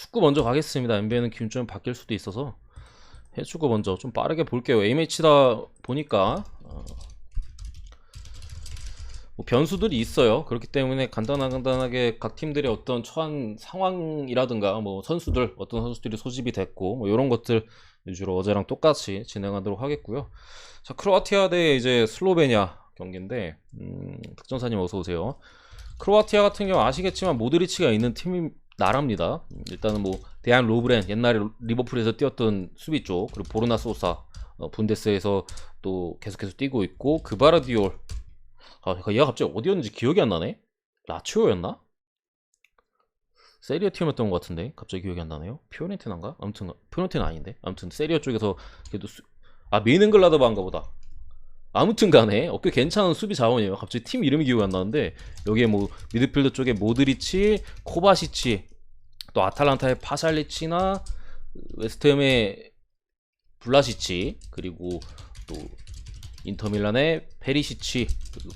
축구 먼저 가겠습니다. NBA는 기분 좀 바뀔 수도 있어서 해축구 먼저 좀 빠르게 볼게요. A매치다 보니까 뭐 변수들이 있어요. 그렇기 때문에 간단하게 각 팀들의 어떤 처한 상황이라든가 뭐 선수들 어떤 선수들이 소집이 됐고 뭐 이런 것들 위주로 어제랑 똑같이 진행하도록 하겠고요. 자, 크로아티아 대 이제 슬로베니아 경기인데 특전사님 어서 오세요. 크로아티아 같은 경우 아시겠지만 모드리치가 있는 팀이 나라입니다. 일단은 뭐 데안 로브렌 옛날에 리버풀에서 뛰었던 수비 쪽, 그리고 보르나 소사 분데스에서 또 계속해서 뛰고 있고, 그바르디올 얘가 갑자기 어디였는지 기억이 안 나네. 라치오였나? 세리아 팀이었던 것 같은데 갑자기 기억이 안 나네요. 피오렌티나인가? 아무튼 피오렌티나 아닌데 아무튼 세리아 쪽에서 그래도 메넨글라드바인가 보다. 아무튼 간에 꽤 괜찮은 수비 자원이에요. 갑자기 팀 이름이 기억이 안 나는데 여기에 뭐 미드필더 쪽에 모드리치, 코바시치, 또 아탈란타의 파샬리치나 웨스트햄의 블라시치, 그리고 또 인터밀란의 페리시치,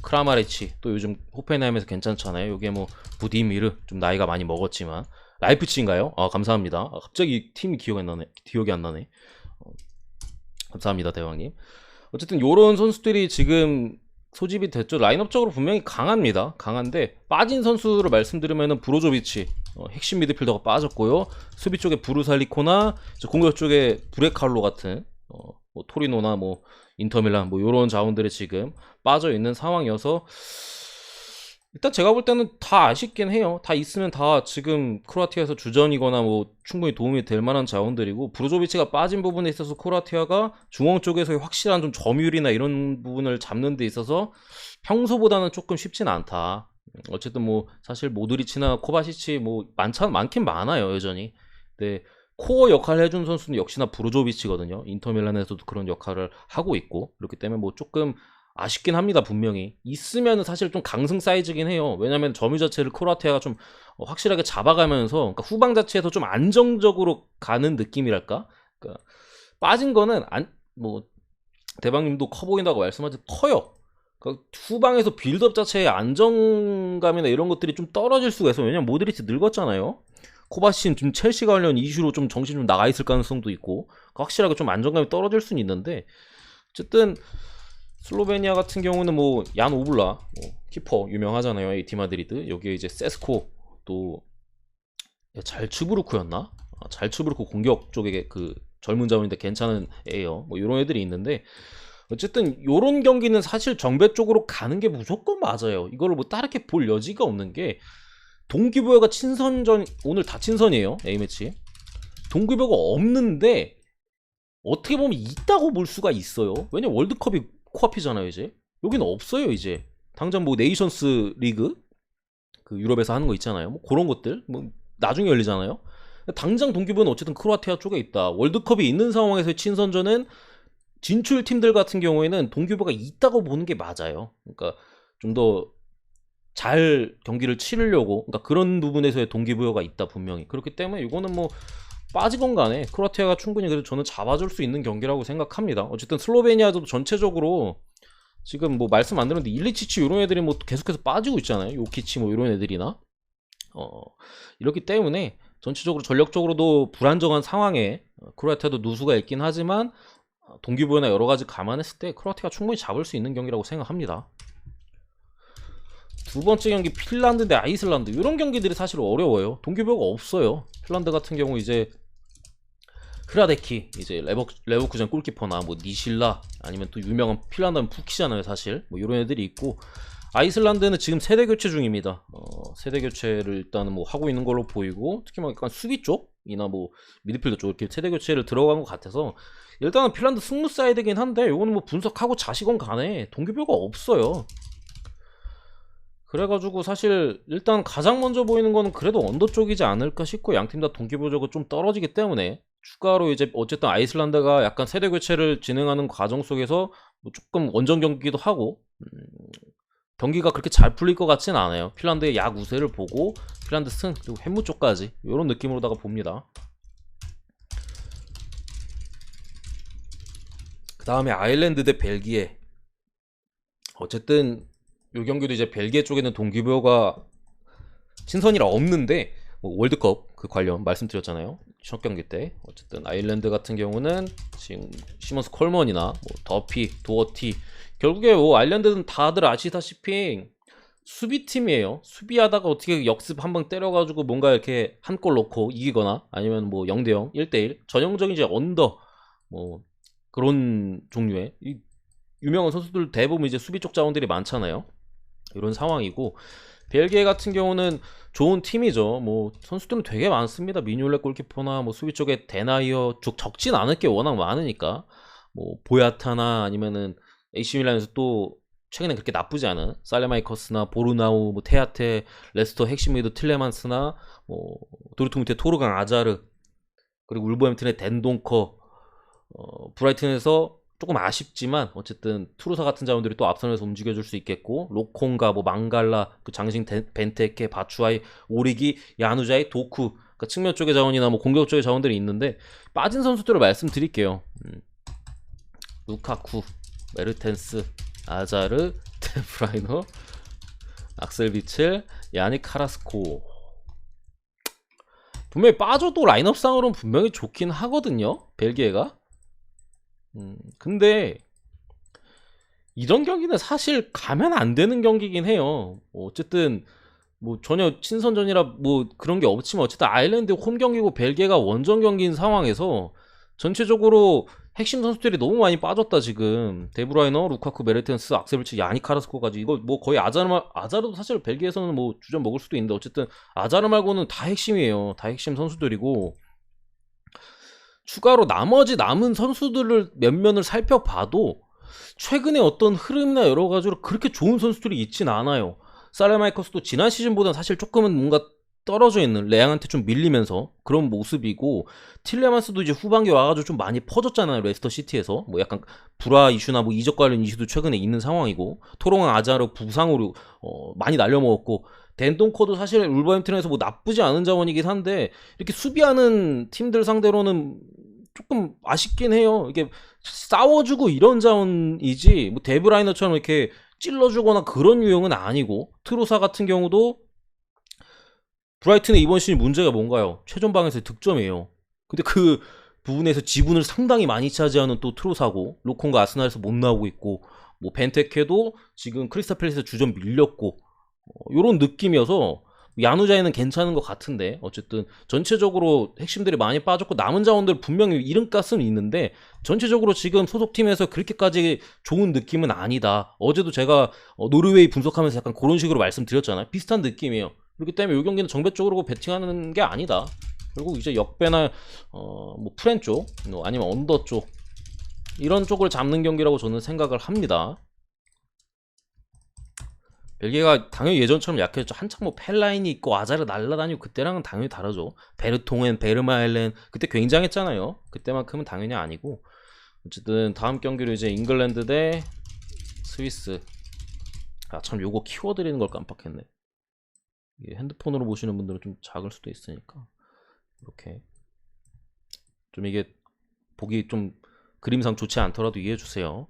크라마레치, 또 요즘 호펜하임에서 괜찮잖아요. 여기에 뭐 부디미르, 좀 나이가 많이 먹었지만 라이프치인가요? 감사합니다. 갑자기 팀이 기억이 안 나네. 감사합니다 대왕님. 어쨌든 요런 선수들이 지금 소집이 됐죠. 라인업적으로 분명히 강합니다. 강한데 빠진 선수로 말씀드리면은 브로조비치 핵심 미드필더가 빠졌고요. 수비 쪽에 부르살리코나 공격 쪽에 브레칼로 같은 뭐 토리노나 뭐 인터밀란 뭐 요런 자원들이 지금 빠져 있는 상황이어서 일단 제가 볼 때는 다 아쉽긴 해요. 다 있으면 다 지금 크로아티아에서 주전이거나 뭐 충분히 도움이 될 만한 자원들이고, 브로조비치가 빠진 부분에 있어서 크로아티아가 중앙 쪽에서의 확실한 좀 점유율이나 이런 부분을 잡는 데 있어서 평소보다는 조금 쉽진 않다. 어쨌든 뭐 사실 모드리치나 코바시치 뭐 많긴 많아요 여전히. 근데 코어 역할을 해준 선수는 역시나 브로조비치거든요. 인터밀란에서도 그런 역할을 하고 있고, 그렇기 때문에 뭐 조금 아쉽긴 합니다. 분명히 있으면 사실 좀 강승 사이즈긴 해요. 왜냐면 점유 자체를 크로아티아가 좀 확실하게 잡아가면서, 그러니까 후방 자체에서 좀 안정적으로 가는 느낌이랄까. 그러니까 빠진 거는 뭐 대방님도 커 보인다고 말씀하지 커요. 그러니까 후방에서 빌드업 자체의 안정감이나 이런 것들이 좀 떨어질 수가 있어요. 왜냐면 모드리치 늙었잖아요. 코바시는 좀 첼시 관련 이슈로 좀 정신 좀 나가 있을 가능성도 있고, 그러니까 확실하게 좀 안정감이 떨어질 수는 있는데, 어쨌든 슬로베니아 같은 경우는 뭐 얀 오블라 키퍼 유명하잖아요. AT 마드리드. 여기에 이제 세스코, 또 잘츠부르크였나? 잘츠부르크 공격 쪽에 그 젊은 자원인데 괜찮은 애예요. 뭐 이런 애들이 있는데, 어쨌든 요런 경기는 사실 정배 쪽으로 가는 게 무조건 맞아요. 이거를 뭐 다르게 볼 여지가 없는 게, 동기부여가 친선전 오늘 다 친선이에요. A매치 동기부여가 없는데 어떻게 보면 있다고 볼 수가 있어요. 왜냐면 월드컵이 코앞이잖아요. 이제 여기는 없어요. 이제 당장 뭐 네이션스 리그 그 유럽에서 하는 거 있잖아요. 뭐 그런 것들 뭐 나중에 열리잖아요. 당장 동기부여는 어쨌든 크로아티아 쪽에 있다. 월드컵이 있는 상황에서의 친선전은 진출 팀들 같은 경우에는 동기부여가 있다고 보는 게 맞아요. 그러니까 좀 더 잘 경기를 치르려고, 그러니까 그런 부분에서의 동기부여가 있다 분명히. 그렇기 때문에 이거는 뭐 빠지건 간에 크로아티아가 충분히 그래도 저는 잡아줄 수 있는 경기라고 생각합니다. 어쨌든 슬로베니아도 전체적으로 지금 뭐 말씀 안 드렸는데 일리치치 이런 애들이 뭐 계속해서 빠지고 있잖아요. 요키치 뭐 이런 애들이나 이렇기 때문에 전체적으로 전력적으로도 불안정한 상황에 크로아티아도 누수가 있긴 하지만 동기부여나 여러 가지 감안했을 때 크로아티아가 충분히 잡을 수 있는 경기라고 생각합니다. 두 번째 경기 핀란드 대 아이슬란드, 이런 경기들이 사실 어려워요. 동기부여가 없어요. 핀란드 같은 경우 이제 흐라데키, 이제 레버쿠젠 골키퍼나 뭐 니실라, 아니면 또 유명한 핀란드는 푸키잖아요 사실. 뭐 이런 애들이 있고, 아이슬란드는 지금 세대 교체 중입니다. 세대 교체를 일단은 뭐 하고 있는 걸로 보이고, 특히 뭐 약간 수비 쪽이나 뭐 미드필더 쪽 이렇게 세대 교체를 들어간 것 같아서 일단은 핀란드 승무 사이드긴 한데, 이거는 뭐 분석하고 자시건 간에 동기부여가 없어요. 그래가지고 사실 일단 가장 먼저 보이는 거는 그래도 언더 쪽이지 않을까 싶고, 양팀 다 동기부여가 좀 떨어지기 때문에 추가로 이제 어쨌든 아이슬란드가 약간 세대 교체를 진행하는 과정 속에서 뭐 조금 원정 경기기도 하고 경기가 그렇게 잘 풀릴 것 같진 않아요. 핀란드의 약 우세를 보고 핀란드 승, 그리고 햄무 쪽까지 이런 느낌으로다가 봅니다. 그 다음에 아일랜드 대 벨기에. 어쨌든 이 경기도 이제 벨기에 쪽에는 동기부여가 친선이라 없는데, 뭐 월드컵 그 관련 말씀드렸잖아요. 첫 경기 때. 어쨌든 아일랜드 같은 경우는 지금 시먼스 콜먼이나 뭐 더피, 도어티, 결국에 뭐 아일랜드는 다들 아시다시피 수비팀이에요. 수비하다가 어떻게 역습 한 방 때려가지고 뭔가 이렇게 한 골 넣고 이기거나 아니면 뭐 0대0, 1대1 전형적인 이제 언더 뭐 그런 종류의 유명한 선수들 대부분 이제 수비 쪽 자원들이 많잖아요. 이런 상황이고 벨기에 같은 경우는 좋은 팀이죠. 뭐 선수들은 되게 많습니다. 미뉴얼레 골키퍼나 뭐 수비 쪽에 데나이어 쭉 적진 않을 게 워낙 많으니까 뭐 보야타나 아니면은 AC 밀란에서 또 최근에 그렇게 나쁘지 않은 살레마이커스나 보르나우, 뭐 테아테, 레스터 핵심 미드 틸레만스나 뭐 도르트문트의 토르강 아자르, 그리고 울버햄튼의 덴동커, 브라이튼에서 조금 아쉽지만 어쨌든 투르사 같은 자원들이 또 앞선에서 움직여줄 수 있겠고 로콩가, 뭐 망갈라, 그 장신 벤테케, 바추아이, 오리기, 야누자이, 도쿠, 그러니까 측면 쪽의 자원이나 뭐 공격 쪽의 자원들이 있는데 빠진 선수들을 말씀드릴게요. 루카쿠, 메르텐스, 아자르, 데브라이너, 악셀 비첼, 야닉 카라스코. 분명히 빠져도 라인업상으로는 분명히 좋긴 하거든요, 벨기에가. 근데 이런 경기는 사실 가면 안 되는 경기긴 해요. 어쨌든 뭐 전혀 친선전이라 뭐 그런 게 없지만 어쨌든 아일랜드 홈 경기고 벨기에가 원정 경기인 상황에서 전체적으로 핵심 선수들이 너무 많이 빠졌다 지금. 데브라이너, 루카쿠, 메르텐스, 악셀비치, 야니 카라스코까지 이거 뭐 거의 아자르도 사실 벨기에에서는 뭐 주전 먹을 수도 있는데 어쨌든 아자르 말고는 다 핵심이에요. 다 핵심 선수들이고 추가로 나머지 남은 선수들을 몇 면을 살펴봐도 최근에 어떤 흐름이나 여러 가지로 그렇게 좋은 선수들이 있진 않아요. 살레마이커스도 지난 시즌보다는 사실 조금은 뭔가 떨어져 있는 레앙한테 좀 밀리면서 그런 모습이고 틸레만스도 이제 후반기에 와가지고 좀 많이 퍼졌잖아요. 레스터 시티에서 뭐 약간 불화 이슈나 뭐 이적 관련 이슈도 최근에 있는 상황이고 토롱 아자르 부상으로 많이 날려먹었고 덴동커도 사실 울버햄튼에서 뭐 나쁘지 않은 자원이긴 한데 이렇게 수비하는 팀들 상대로는 조금 아쉽긴 해요. 이게 싸워주고 이런 자원이지 뭐 데브라이너처럼 이렇게 찔러주거나 그런 유형은 아니고 트로사 같은 경우도 브라이튼의 이번 시즌 문제가 뭔가요? 최전방에서의 득점이에요. 근데 그 부분에서 지분을 상당히 많이 차지하는 또 트로사고 로콘과 아스날에서 못 나오고 있고 뭐 벤테케도 지금 크리스탈 팰리스에서 주전 밀렸고 요런 느낌이어서 야누자이는 괜찮은 것 같은데 어쨌든 전체적으로 핵심들이 많이 빠졌고 남은 자원들 분명히 이름값은 있는데 전체적으로 지금 소속팀에서 그렇게까지 좋은 느낌은 아니다. 어제도 제가 노르웨이 분석하면서 약간 그런 식으로 말씀드렸잖아요. 비슷한 느낌이에요. 그렇기 때문에 이 경기는 정배적으로 배팅하는 게 아니다. 결국 이제 역배나 뭐 프렌 쪽 아니면 언더 쪽 이런 쪽을 잡는 경기라고 저는 생각을 합니다. 벨기에가 당연히 예전처럼 약해졌죠. 한창 뭐 펠라인이 있고 아자르 날라다니고 그때랑은 당연히 다르죠. 베르통엔, 베르마엘렌 그때 굉장했잖아요. 그때만큼은 당연히 아니고 어쨌든 다음 경기로 이제 잉글랜드 대 스위스. 아 참 요거 키워드리는 걸 깜빡했네. 핸드폰으로 보시는 분들은 좀 작을 수도 있으니까 이렇게 좀 이게 보기 좀 그림상 좋지 않더라도 이해해 주세요.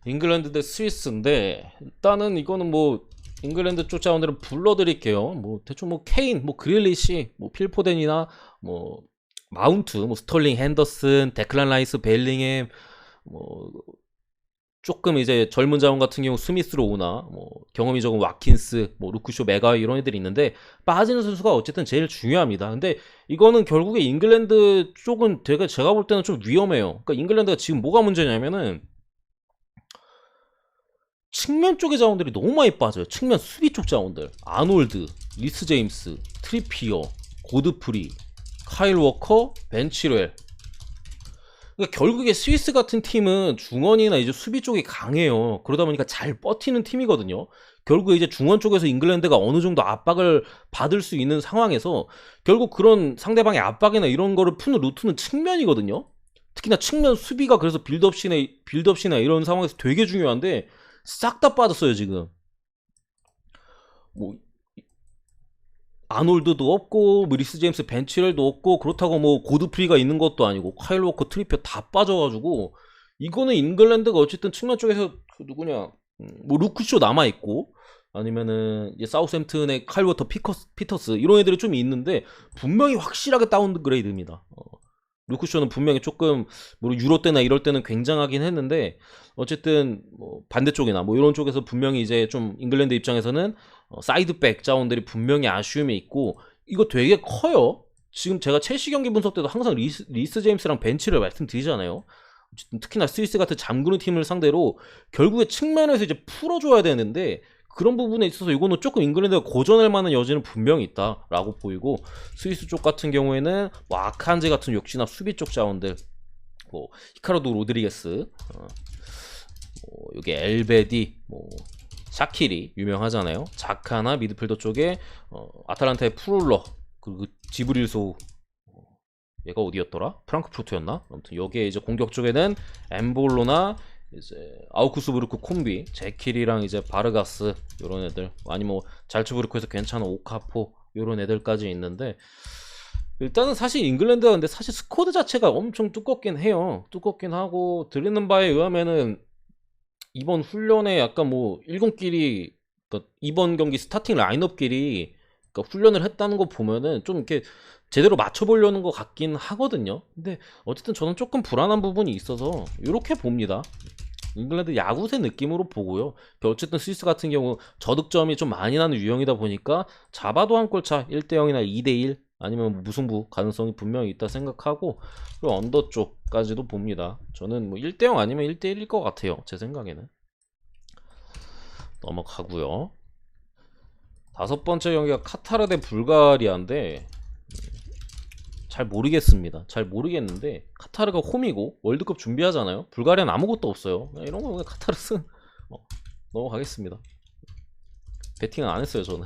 잉글랜드 대 스위스인데 일단은 이거는 뭐 잉글랜드 쪽 자원들은 불러드릴게요. 뭐 대충 뭐 케인, 뭐 그릴리시, 뭐 필포덴이나 뭐 마운트, 뭐 스털링, 핸더슨, 데클란 라이스, 벨링햄, 뭐 조금 이제 젊은 자원 같은 경우 스미스로 오나 뭐 경험이 적은 와킨스, 뭐 루크쇼, 메가이 이런 애들이 있는데 빠지는 선수가 어쨌든 제일 중요합니다. 근데 이거는 결국에 잉글랜드 쪽은 되게 제가 볼 때는 좀 위험해요. 그러니까 잉글랜드가 지금 뭐가 문제냐면은 측면 쪽의 자원들이 너무 많이 빠져요. 측면 수비 쪽 자원들 아놀드, 리스 제임스, 트리피어, 고드프리, 카일 워커, 벤 치렐. 그러니까 결국에 스위스 같은 팀은 중원이나 이제 수비 쪽이 강해요. 그러다 보니까 잘 버티는 팀이거든요. 결국에 이제 중원 쪽에서 잉글랜드가 어느 정도 압박을 받을 수 있는 상황에서 결국 그런 상대방의 압박이나 이런 거를 푸는 루트는 측면이거든요. 특히나 측면 수비가 그래서 빌드업시나 이런 상황에서 되게 중요한데 싹 다 빠졌어요 지금. 뭐 아놀드도 없고 뭐 리스 제임스 벤치렐도 없고 그렇다고 뭐 고드프리가 있는 것도 아니고 카일 워커 트리피어 다 빠져가지고 이거는 잉글랜드가 어쨌든 측면 쪽에서 그 누구냐 뭐 루크쇼 남아있고 아니면은 이제 사우스햄튼의 칼워터 피터스 이런 애들이 좀 있는데 분명히 확실하게 다운그레이드입니다. 루크쇼는 분명히 조금 뭐 유로 때나 이럴 때는 굉장하긴 했는데 어쨌든 뭐 반대쪽이나 뭐 이런 쪽에서 분명히 이제 좀 잉글랜드 입장에서는 사이드백 자원들이 분명히 아쉬움이 있고 이거 되게 커요. 지금 제가 첼시 경기 분석 때도 항상 리스 제임스랑 벤치를 말씀드리잖아요. 어쨌든 특히나 스위스 같은 잠그는 팀을 상대로 결국에 측면에서 이제 풀어줘야 되는데 그런 부분에 있어서 이거는 조금 잉글랜드가 고전할 만한 여지는 분명히 있다라고 보이고 스위스 쪽 같은 경우에는 뭐 아칸제 같은 역시나 수비 쪽 자원들 뭐 히카르도 로드리게스 뭐 여기 엘베디 뭐 샤키리 유명하잖아요. 자카나 미드필더 쪽에 아탈란타의 프롤러 그리고 지브릴소 얘가 어디였더라? 프랑크푸르트였나? 아무튼 여기에 이제 공격 쪽에는 엠볼로나 이제 아우쿠스부르크 콤비, 제킬이랑 이제 바르가스 요런 애들 아니 뭐 잘츠부르크에서 괜찮은 오카포 요런 애들까지 있는데 일단은 사실 잉글랜드가 근데 사실 스쿼드 자체가 엄청 두껍긴 해요. 두껍긴 하고 들리는 바에 의하면은 이번 훈련에 약간 뭐 일군끼리 그러니까 이번 경기 스타팅 라인업끼리 그러니까 훈련을 했다는 거 보면은 좀 이렇게 제대로 맞춰보려는 것 같긴 하거든요. 근데 어쨌든 저는 조금 불안한 부분이 있어서 이렇게 봅니다. 잉글랜드 야구세 느낌으로 보고요. 어쨌든 스위스 같은 경우 저득점이 좀 많이 나는 유형이다 보니까 잡아도 한 골차 1대0이나 2대1 아니면 무승부 가능성이 분명히 있다 생각하고 그리고 언더 쪽까지도 봅니다. 저는 뭐 1대0 아니면 1대1일 것 같아요. 제 생각에는. 넘어가고요. 다섯 번째 경기가 카타르 대 불가리아인데 잘 모르겠습니다. 잘 모르겠는데 카타르가 홈이고 월드컵 준비하잖아요. 불가리아는 아무것도 없어요. 이런 거 그냥 카타르 승 넘어가겠습니다. 베팅은 안 했어요 저는.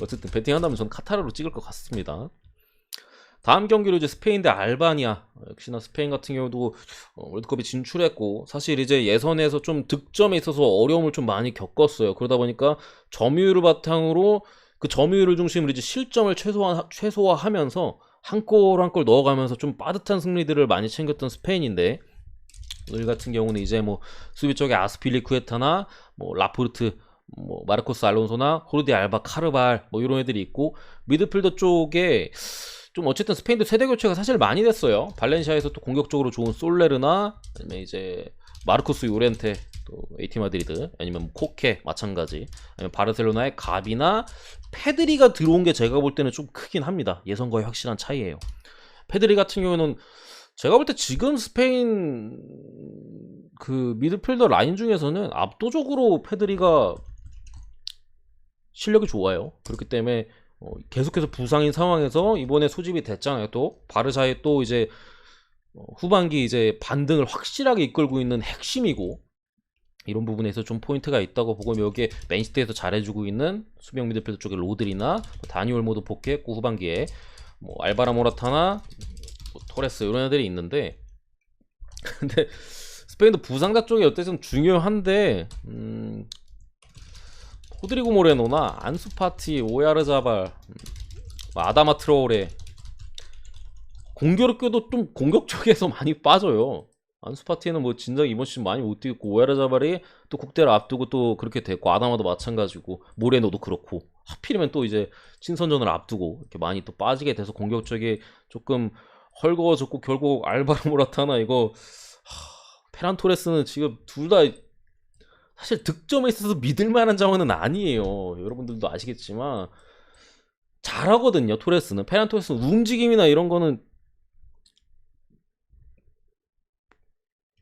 어쨌든 베팅한다면 저는 카타르로 찍을 것 같습니다. 다음 경기로 이제 스페인 대 알바니아. 역시나 스페인 같은 경우도 월드컵에 진출했고 사실 이제 예선에서 좀 득점에 있어서 어려움을 좀 많이 겪었어요. 그러다 보니까 점유율을 바탕으로 그 점유율을 중심으로 이제 실점을 최소화하면서 한 골 한 골 넣어가면서 좀 빠듯한 승리들을 많이 챙겼던 스페인인데 오늘 같은 경우는 이제 뭐 수비 쪽에 아스필리쿠에타나 뭐 라포르트 뭐 마르코스 알론소나 호르디 알바 카르발 뭐 이런 애들이 있고 미드필더 쪽에 좀 어쨌든 스페인도 세대 교체가 사실 많이 됐어요. 발렌시아에서 또 공격적으로 좋은 솔레르나 아니면 이제 마르코스 요렌테 또 에이티 마드리드 아니면 코케 마찬가지 아니면 바르셀로나의 가비나 페드리가 들어온 게 제가 볼 때는 좀 크긴 합니다. 예선과의 확실한 차이예요. 페드리 같은 경우는 제가 볼 때 지금 스페인 그 미드필더 라인 중에서는 압도적으로 페드리가 실력이 좋아요. 그렇기 때문에 계속해서 부상인 상황에서 이번에 소집이 됐잖아요. 또 바르샤의 또 이제 후반기 이제 반등을 확실하게 이끌고 있는 핵심이고 이런 부분에서 좀 포인트가 있다고 보고 여기에 맨시티에서 잘해주고 있는 수비형 미드필더 쪽에 로드리나 다니 올모도 복귀했고 후반기에 뭐 알바라 모라타나 뭐 토레스 이런 애들이 있는데 근데 스페인도 부상자 쪽이 어쨌든 중요한데 호드리고 모레노나 안수파티 오야르자발 아다마 트로레 공교롭게도 좀 공격 쪽에서 많이 빠져요. 안수파티는 뭐 진작 이번 시즌 많이 못 뛰었고 오야르자발이 또 국대를 앞두고 또 그렇게 됐고 아다마도 마찬가지고 모레노도 그렇고 하필이면 또 이제 친선전을 앞두고 이렇게 많이 또 빠지게 돼서 공격 쪽이 조금 헐거워졌고 결국 알바로 모라타나 이거 페란 토레스는 지금 둘 다 사실 득점에 있어서 믿을 만한 자원은 아니에요. 여러분들도 아시겠지만 잘하거든요. 토레스는 페란 토레스는 움직임이나 이런 거는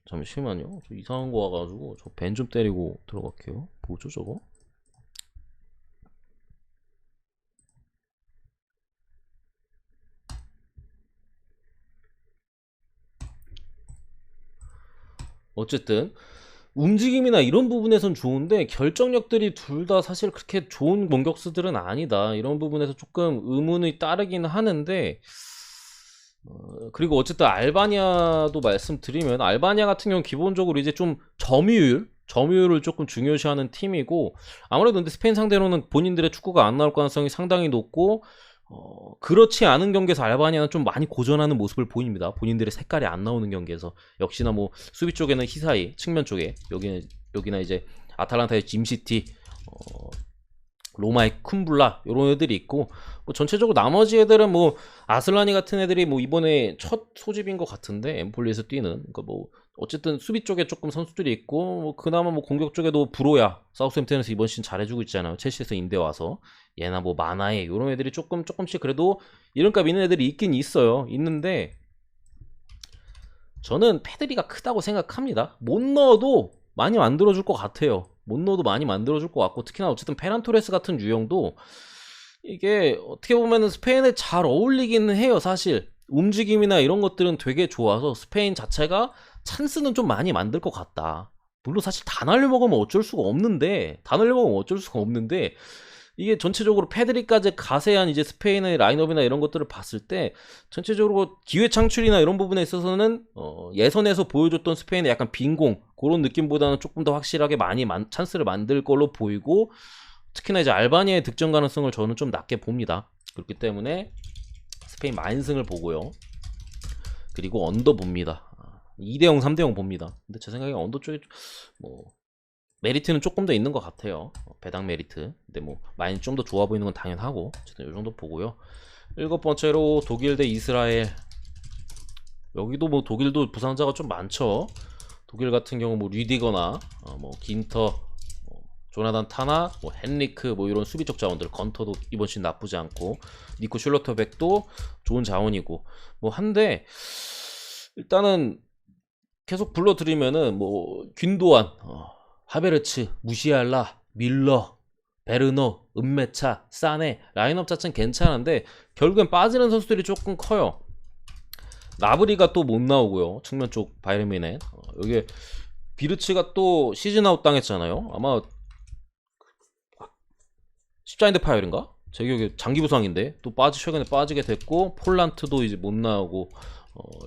잠시만요. 저 이상한 거 와가지고 저 벤 좀 때리고 들어갈게요. 뭐죠 저거? 어쨌든 움직임이나 이런 부분에선 좋은데 결정력들이 둘 다 사실 그렇게 좋은 공격수들은 아니다. 이런 부분에서 조금 의문이 따르긴 하는데 그리고 어쨌든 알바니아도 말씀드리면 알바니아 같은 경우는 기본적으로 이제 좀 점유율을 조금 중요시하는 팀이고 아무래도 근데 스페인 상대로는 본인들의 축구가 안 나올 가능성이 상당히 높고 그렇지 않은 경기에서 알바니아는 좀 많이 고전하는 모습을 보입니다. 본인들의 색깔이 안 나오는 경기에서 역시나 뭐 수비 쪽에는 히사이 측면 쪽에 여기나 이제 아탈란타의 짐시티 로마의 쿰블라 이런 애들이 있고, 뭐 전체적으로 나머지 애들은 뭐 아슬라니 같은 애들이 뭐 이번에 첫 소집인 것 같은데, 엠폴리에서 뛰는. 그러니까 뭐 어쨌든 수비 쪽에 조금 선수들이 있고, 뭐 그나마 뭐 공격 쪽에도 브로야 사우스햄튼에서 이번 시즌 잘해주고 있잖아요. 첼시에서 임대 와서. 얘나 뭐 마나에 이런 애들이 조금씩 그래도 이름값 있는 애들이 있긴 있어요. 있는데 저는 패드리가 크다고 생각합니다. 못 넣어도 많이 만들어줄 것 같아요. 못 넣어도 많이 만들어줄 것 같고, 특히나 어쨌든 페란 토레스 같은 유형도 이게 어떻게 보면은 스페인에 잘 어울리기는 해요. 사실 움직임이나 이런 것들은 되게 좋아서 스페인 자체가 찬스는 좀 많이 만들 것 같다. 물론 사실 다 날려먹으면 어쩔 수가 없는데, 이게 전체적으로 패드리까지 가세한 이제 스페인의 라인업이나 이런 것들을 봤을 때 전체적으로 기회 창출이나 이런 부분에 있어서는 예선에서 보여줬던 스페인의 약간 빈공 그런 느낌보다는 조금 더 확실하게 많이 찬스를 만들 걸로 보이고, 특히나 이제 알바니아의 득점 가능성을 저는 좀 낮게 봅니다. 그렇기 때문에 스페인 만승을 보고요. 그리고 언더 봅니다. 2대0, 3대0 봅니다. 근데 제 생각에 언더 쪽에 뭐 메리트는 조금 더 있는 것 같아요. 배당 메리트. 근데 뭐 마인이 좀 더 좋아 보이는 건 당연하고, 어쨌든 이 정도 보고요. 7번째로 독일 대 이스라엘. 여기도 뭐 독일도 부상자가 좀 많죠. 독일 같은 경우 뭐 류디거나 뭐 긴터, 조나단 타나, 뭐 헨리크, 뭐 이런 수비적 자원들, 건터도 이번 시즌 나쁘지 않고, 니코 슐러터백도 좋은 자원이고 뭐 한데, 일단은 계속 불러드리면은 뭐 균도안, 하베르츠, 무시알라, 밀러, 베르너, 은메차, 사네 라인업 자체는 괜찮은데 결국엔 빠지는 선수들이 조금 커요. 나브리가 또 못 나오고요. 측면 쪽 바이에른. 여기 비르츠가 또 시즌 아웃 당했잖아요. 아마 십자인대 파열인가? 제 기억에 장기 부상인데 또 최근에 빠지게 됐고, 폴란트도 이제 못 나오고,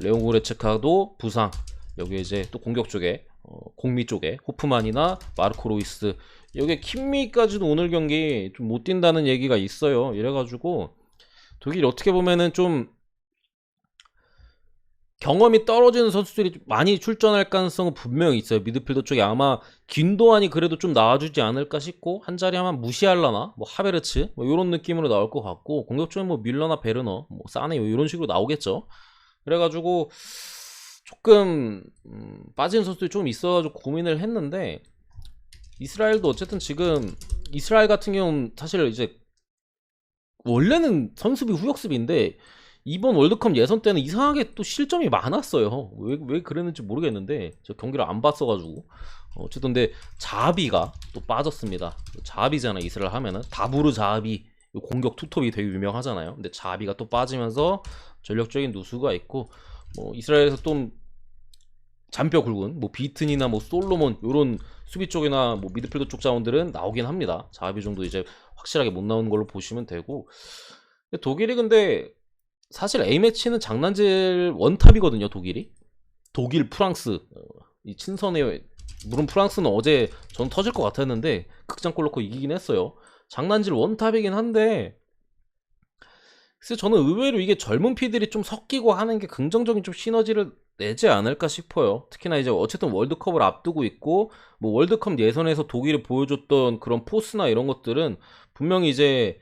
레옹 고레츠카도 부상. 여기 이제 또 공격 쪽에 공미 쪽에 호프만이나 마르코 로이스, 여기 킴미까지도 오늘 경기 좀 못 뛴다는 얘기가 있어요. 이래가지고 독일이 어떻게 보면은 좀 경험이 떨어지는 선수들이 많이 출전할 가능성은 분명히 있어요. 미드필더 쪽에 아마 균도안이 그래도 좀 나와주지 않을까 싶고, 한 자리 하면 무시할라나 뭐 하베르츠 뭐 이런 느낌으로 나올 것 같고, 공격 쪽에 뭐 밀러나 베르너, 뭐 사네 이런 식으로 나오겠죠. 그래가지고 조금 빠지는 선수들이 좀 있어가지고 고민을 했는데, 이스라엘도 어쨌든 지금 이스라엘 같은 경우는 사실 이제 원래는 선수비 후역습인데 이번 월드컵 예선 때는 이상하게 또 실점이 많았어요. 왜 그랬는지 모르겠는데 저 경기를 안 봤어가지고. 어쨌든 근데 자비가 또 빠졌습니다. 자비잖아 이스라엘 하면은 다부르 자비, 공격 투톱이 되게 유명하잖아요. 근데 자비가 또 빠지면서 전력적인 누수가 있고, 뭐 이스라엘에서 좀 잔뼈 굵은 뭐 비튼이나 뭐 솔로몬 요런 수비 쪽이나 뭐 미드필더 쪽 자원들은 나오긴 합니다. 자비 정도 이제 확실하게 못 나오는 걸로 보시면 되고, 독일이 근데 사실 A매치는 장난질 원탑이거든요. 독일 프랑스 이 친선에, 물론 프랑스는 어제 전 터질 것 같았는데 극장골 넣고 이기긴 했어요. 장난질 원탑이긴 한데, 그래서 저는 의외로 이게 젊은 피들이 좀 섞이고 하는 게 긍정적인 좀 시너지를 내지 않을까 싶어요. 특히나 이제 어쨌든 월드컵을 앞두고 있고, 뭐 월드컵 예선에서 독일이 보여줬던 그런 포스나 이런 것들은 분명히 이제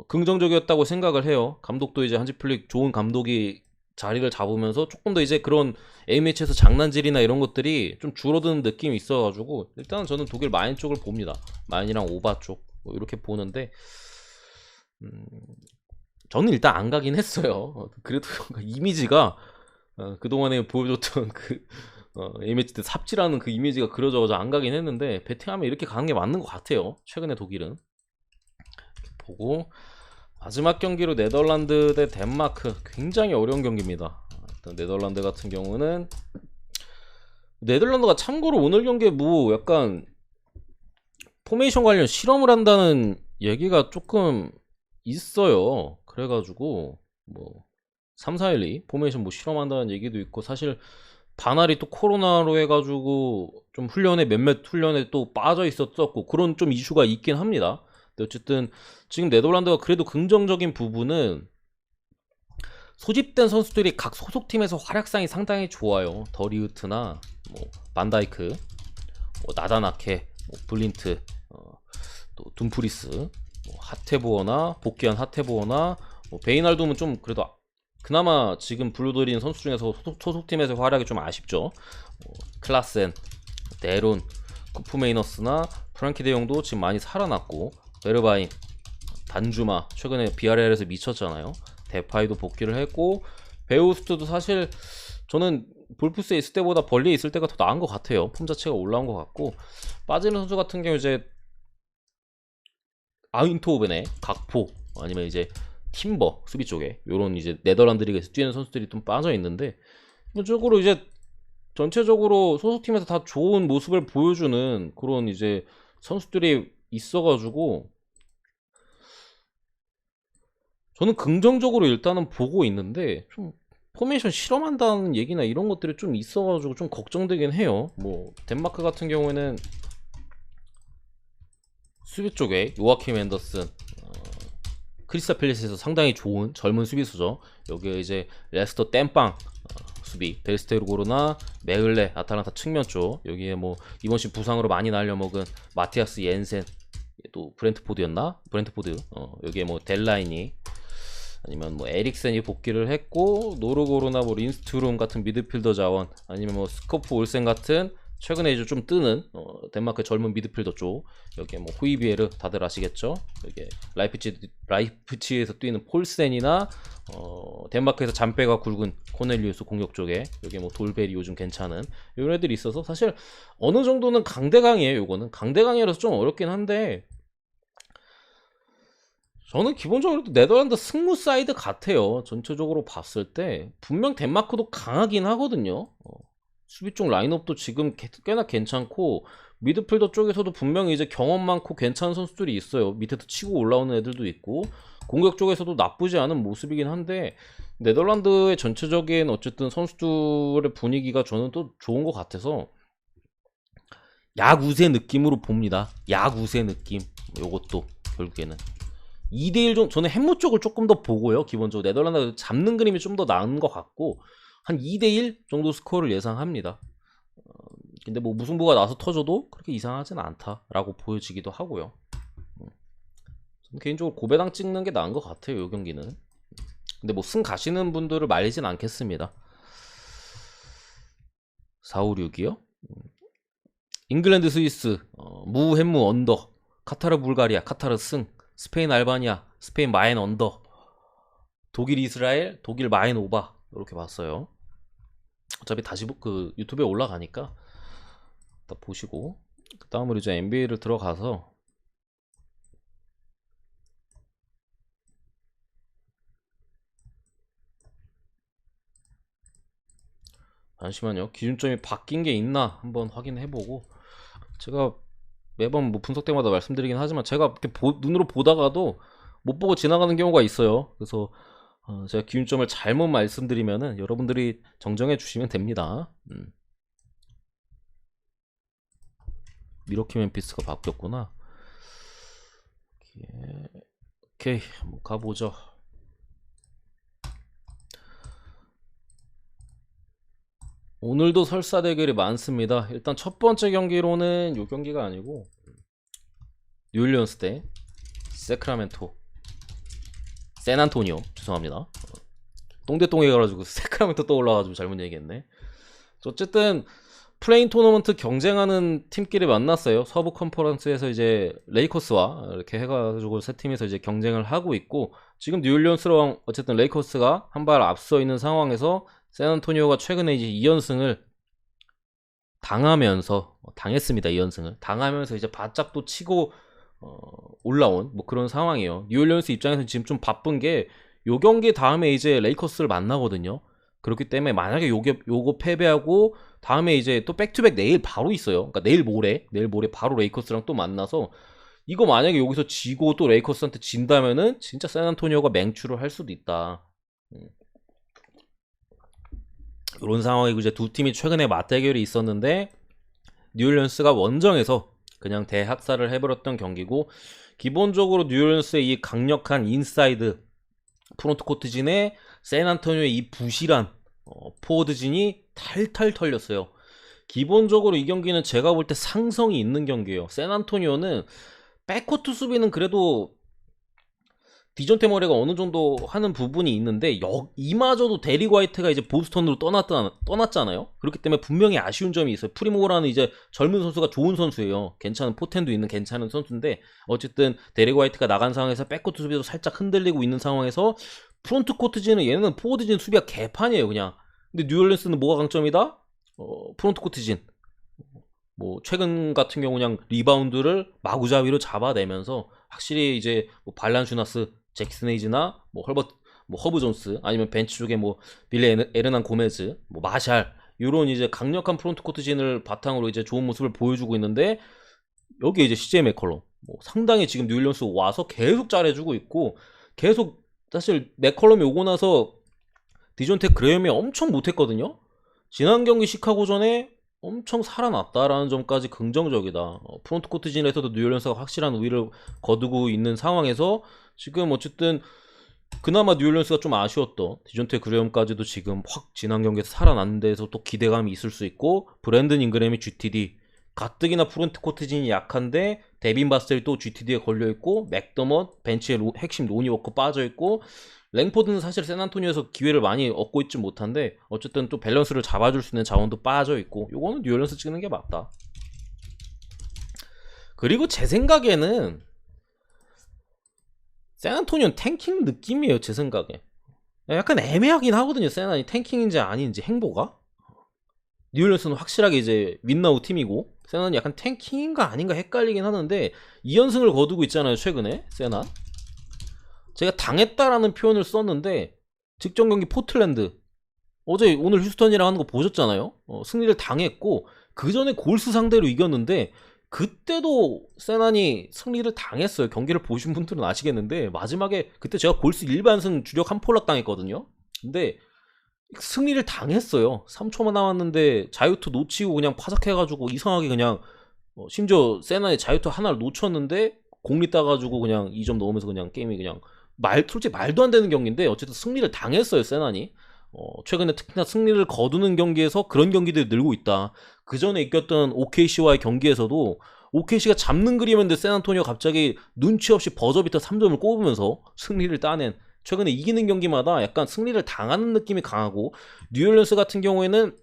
긍정적이었다고 생각을 해요. 감독도 이제 한지 플릭 좋은 감독이 자리를 잡으면서 조금 더 이제 그런 A매치에서 장난질이나 이런 것들이 좀 줄어드는 느낌이 있어가지고, 일단은 저는 독일 마인 쪽을 봅니다. 마인이랑 오바 쪽 뭐 이렇게 보는데, 저는 일단 안 가긴 했어요. 그래도 이미지가 그동안에 보여줬던 그 A매치 때 삽질하는 그 이미지가 그려져서 안 가긴 했는데, 베팅하면 이렇게 가는 게 맞는 것 같아요. 최근에 독일은. 보고 마지막 경기로 네덜란드 대 덴마크, 굉장히 어려운 경기입니다. 일단 네덜란드 같은 경우는, 네덜란드가 참고로 오늘 경기에 뭐 약간 포메이션 관련 실험을 한다는 얘기가 조금 있어요. 그래가지고 뭐 3-4-1-2 포메이션 뭐 실험한다는 얘기도 있고, 사실 바날이 또 코로나로 해가지고 좀 몇몇 훈련에 또 빠져 있었었고 그런 좀 이슈가 있긴 합니다. 근데 어쨌든 지금 네덜란드가 그래도 긍정적인 부분은 소집된 선수들이 각 소속팀에서 활약상이 상당히 좋아요. 더리우트나 뭐 반다이크, 뭐 나다나케, 뭐 블린트, 또 둠프리스, 뭐 하테보어나 복귀한 하테보어나 뭐 베이날둠은 좀 그래도 그나마 지금 불러들인 선수 중에서 소속팀에서 활약이 좀 아쉽죠. 클라센, 데론, 쿠프메이너스나 프랑키 데용도 지금 많이 살아났고, 베르바인, 단주마 최근에 비아레알에서 미쳤잖아요. 데파이도 복귀를 했고, 베우스트도 사실 저는 볼프스에 있을 때보다 벌리에 있을 때가 더 나은 것 같아요. 폼 자체가 올라온 것 같고, 빠지는 선수 같은 경우 이제 아인토벤의 각포 아니면 이제 팀버 수비 쪽에 요런 이제 네덜란드 리그에서 뛰는 선수들이 좀 빠져 있는데, 기본적으로 이제 전체적으로 소속팀에서 다 좋은 모습을 보여주는 그런 이제 선수들이 있어가지고 저는 긍정적으로 일단은 보고 있는데, 좀 포메이션 실험한다는 얘기나 이런 것들이 좀 있어가지고 좀 걱정되긴 해요. 뭐 덴마크 같은 경우에는 수비 쪽에 요아킴 앤더슨, 크리스탈 팰리스에서 상당히 좋은 젊은 수비수죠. 여기에 이제 레스터 땜빵 수비, 델스테르고르나 메을레 아탈란타 측면 쪽, 여기에 뭐 이번 시즌 부상으로 많이 날려먹은 마티아스 옌센, 또 브렌트포드, 여기에 뭐 델라이니 아니면 뭐 에릭센이 복귀를 했고, 노르고르나 뭐 린스투룸 같은 미드필더 자원, 아니면 뭐 스코프 올센 같은 최근에 이제 좀 뜨는 덴마크 젊은 미드필더 쪽, 여기에 뭐 후이비에르 다들 아시겠죠? 여기에 라이프치히에서 뛰는 폴센이나 덴마크에서 잔빼가 굵은 코넬리우스 공격 쪽에, 여기에 뭐 돌베리 요즘 괜찮은 이런 애들이 있어서 사실 어느 정도는 강대강이에요. 요거는 강대강이라서 좀 어렵긴 한데, 저는 기본적으로 네덜란드 승무 사이드 같아요. 전체적으로 봤을 때 분명 덴마크도 강하긴 하거든요. 수비 쪽 라인업도 지금 꽤나 괜찮고, 미드필더 쪽에서도 분명히 이제 경험 많고 괜찮은 선수들이 있어요. 밑에서 치고 올라오는 애들도 있고, 공격 쪽에서도 나쁘지 않은 모습이긴 한데, 네덜란드의 전체적인 어쨌든 선수들의 분위기가 저는 또 좋은 것 같아서 야구세 느낌으로 봅니다. 야구세 느낌. 요것도 결국에는 2대1 정도, 저는 햄무 쪽을 조금 더 보고요. 기본적으로 네덜란드 잡는 그림이 좀 더 나은 것 같고, 한 2대1 정도 스코어를 예상합니다. 근데 뭐 무승부가 나서 터져도 그렇게 이상하진 않다라고 보여지기도 하고요. 저는 개인적으로 고배당 찍는 게 나은 것 같아요, 이 경기는. 근데 뭐 승 가시는 분들을 말리진 않겠습니다. 456이요? 잉글랜드 스위스, 무 햄무 언더, 카타르 불가리아 카타르 승, 스페인 알바니아, 스페인 마인 언더, 독일 이스라엘, 독일 마인 오바, 이렇게 봤어요. 어차피 다시 그 유튜브에 올라가니까 다 보시고, 그 다음으로 이제 NBA를 들어가서 잠시만요. 기준점이 바뀐 게 있나 한번 확인해보고, 제가 매번 뭐 분석 때마다 말씀드리긴 하지만 제가 이렇게 눈으로 보다가도 못 보고 지나가는 경우가 있어요. 그래서 제가 기준점을 잘못 말씀드리면은 여러분들이 정정해 주시면 됩니다. 미러키 멤피스가 바뀌었구나. 오케이, 한번 가보죠. 오늘도 설사 대결이 많습니다. 일단 첫 번째 경기로는 요 경기가 아니고 뉴올리언스 대 세크라멘토, 샌안토니오, 죄송합니다. 똥대똥에 가가지고 세크라멘토 떠올라가지고 잘못 얘기했네. 어쨌든 플레인 토너먼트 경쟁하는 팀끼리 만났어요. 서부 컨퍼런스에서 이제 레이커스와 이렇게 해가지고 세 팀에서 이제 경쟁을 하고 있고, 지금 뉴올리언스랑 어쨌든 레이커스가 한 발 앞서 있는 상황에서 샌안토니오가 최근에 이제 2연승을 당했습니다. 2연승을 당하면서 이제 바짝 또 치고 올라온 뭐 그런 상황이에요. 뉴올리언스 입장에서는 지금 좀 바쁜 게, 요 경기 다음에 이제 레이커스를 만나거든요. 그렇기 때문에 만약에 요거 패배하고 다음에 이제 또 백투백 내일 바로 있어요. 그러니까 내일 모레 바로 레이커스랑 또 만나서, 이거 만약에 여기서 지고 또 레이커스한테 진다면은 진짜 샌안토니오가 맹추를 할 수도 있다. 이런 상황이고, 이제 두 팀이 최근에 맞대결이 있었는데 뉴올리언스가 원정에서 그냥 대학살을 해버렸던 경기고, 기본적으로 뉴올리언스의 이 강력한 인사이드 프론트 코트진에 샌안토니오의 이 부실한 포워드진이 탈탈 털렸어요. 기본적으로 이 경기는 제가 볼 때 상성이 있는 경기예요. 샌안토니오는 백코트 수비는 그래도 디존테 머리가 어느 정도 하는 부분이 있는데 이마저도 데릭 화이트가 이제 보스턴으로 떠났잖아요. 그렇기 때문에 분명히 아쉬운 점이 있어요. 프리모라는 이제 젊은 선수가 좋은 선수예요. 괜찮은 포텐도 있는 괜찮은 선수인데 어쨌든 데릭 화이트가 나간 상황에서 백코트 수비도 살짝 흔들리고 있는 상황에서 프론트 코트진은 얘는 포워드진 수비가 개판이에요 그냥. 근데 뉴올리언스는 뭐가 강점이다? 프론트 코트진. 뭐 최근 같은 경우 그냥 리바운드를 마구잡이로 잡아내면서 확실히 이제 뭐 발란슈나스, 잭슨 헤이즈나 뭐 허브 존스 아니면 벤치 쪽에 뭐 빌리 에르난 고메즈, 뭐 마샬 이런 이제 강력한 프론트 코트진을 바탕으로 이제 좋은 모습을 보여주고 있는데 여기 이제 CJ 맥컬럼 뭐 상당히 지금 뉴올리언스 와서 계속 잘해주고 있고 계속 사실 맥컬럼이 오고 나서 디존테 그레이엄이 엄청 못했거든요. 지난 경기 시카고전에 엄청 살아났다라는 점까지 긍정적이다. 프론트 코트진에서도 뉴올리언스가 확실한 우위를 거두고 있는 상황에서 지금 어쨌든 그나마 뉴올리언스가 좀 아쉬웠던 디존테 그레이엄까지도 지금 확 지난 경기에서 살아난 데서 또 기대감이 있을 수 있고 브랜든 잉그램이 GTD 가뜩이나 프론트 코트진이 약한데 데빈 바스텔이 또 GTD에 걸려있고 맥더먼 벤치에 핵심 로니 워커 빠져있고 랭포드는 사실 샌안토니오에서 기회를 많이 얻고 있지 못한데 어쨌든 또 밸런스를 잡아줄 수 있는 자원도 빠져있고 요거는 뉴올리언스 찍는 게 맞다. 그리고 제 생각에는 샌안토니오는 탱킹 느낌이에요 제 생각에. 약간 애매하긴 하거든요. 샌안이 탱킹인지 아닌지 행보가. 뉴올리언스는 확실하게 이제 윈나우 팀이고 샌안이 약간 탱킹인가 아닌가 헷갈리긴 하는데 2연승을 거두고 있잖아요 최근에 샌안. 제가 당했다라는 표현을 썼는데 직전 경기 포틀랜드 오늘 휴스턴이랑 하는 거 보셨잖아요. 승리를 당했고 그 전에 골스 상대로 이겼는데 그때도 샌안이 승리를 당했어요. 경기를 보신 분들은 아시겠는데 마지막에 그때 제가 골스 일반승 주력 한 폴락 당했거든요. 근데 승리를 당했어요. 3초만 남았는데 자유투 놓치고 그냥 파삭해가지고 이상하게 그냥 심지어 샌안이 자유투 하나를 놓쳤는데 공리 따가지고 그냥 2점 넣으면서 그냥 게임이 그냥 솔직히 말도 안 되는 경기인데 어쨌든 승리를 당했어요 샌안이. 최근에 특히나 승리를 거두는 경기에서 그런 경기들이 늘고 있다. 그 전에 이겼던 OKC와의 경기에서도 OKC가 잡는 그림인데 샌안토니오 갑자기 눈치 없이 버저비터 3점을 꼽으면서 승리를 따낸 최근에 이기는 경기마다 약간 승리를 당하는 느낌이 강하고 뉴올리언스 같은 경우에는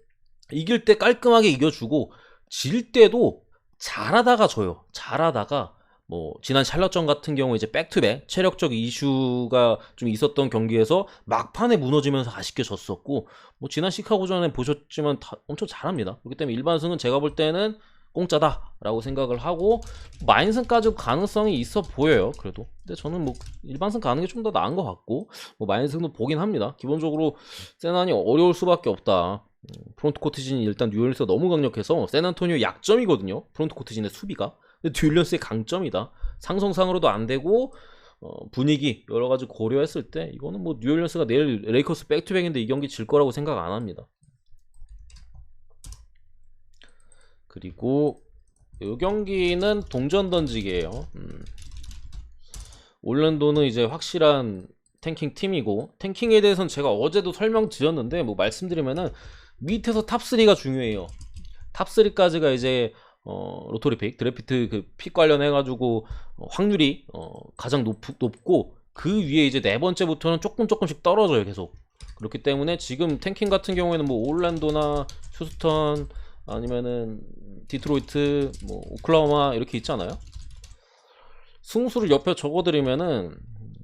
이길 때 깔끔하게 이겨주고 질 때도 잘하다가 져요. 잘하다가 뭐 지난 샬럿전 같은 경우 이제 백투백 체력적 이슈가 좀 있었던 경기에서 막판에 무너지면서 아쉽게 졌었고 뭐 지난 시카고전에 보셨지만 엄청 잘합니다. 그렇기 때문에 일반승은 제가 볼 때는 공짜다라고 생각을 하고 마인승까지 가능성이 있어 보여요. 그래도 근데 저는 뭐 일반승 가는 게 좀 더 나은 것 같고 뭐 마인승도 보긴 합니다. 기본적으로 샌안이 어려울 수밖에 없다. 프론트 코트진이 일단 뉴올리언스가 너무 강력해서 샌안토니오 약점이거든요. 프론트 코트진의 수비가. 근데 뉴올리언스의 강점이다. 상성상으로도 안 되고 분위기 여러 가지 고려했을 때 이거는 뭐 뉴올리언스가 내일 레이커스 백투백인데 이 경기 질 거라고 생각 안 합니다. 그리고 이 경기는 동전 던지기예요. 올랜도는 이제 확실한 탱킹 팀이고 탱킹에 대해서는 제가 어제도 설명드렸는데 뭐 말씀드리면은 밑에서 탑3가 중요해요. 탑3까지가 이제 로토리 픽, 드래프트 그 픽 관련해가지고 확률이 가장 높고 그 위에 이제 네 번째부터는 조금씩 떨어져요 계속. 그렇기 때문에 지금 탱킹 같은 경우에는 뭐 올랜도나 휴스턴 아니면은 디트로이트, 뭐 오클라호마 이렇게 있잖아요. 승수를 옆에 적어드리면은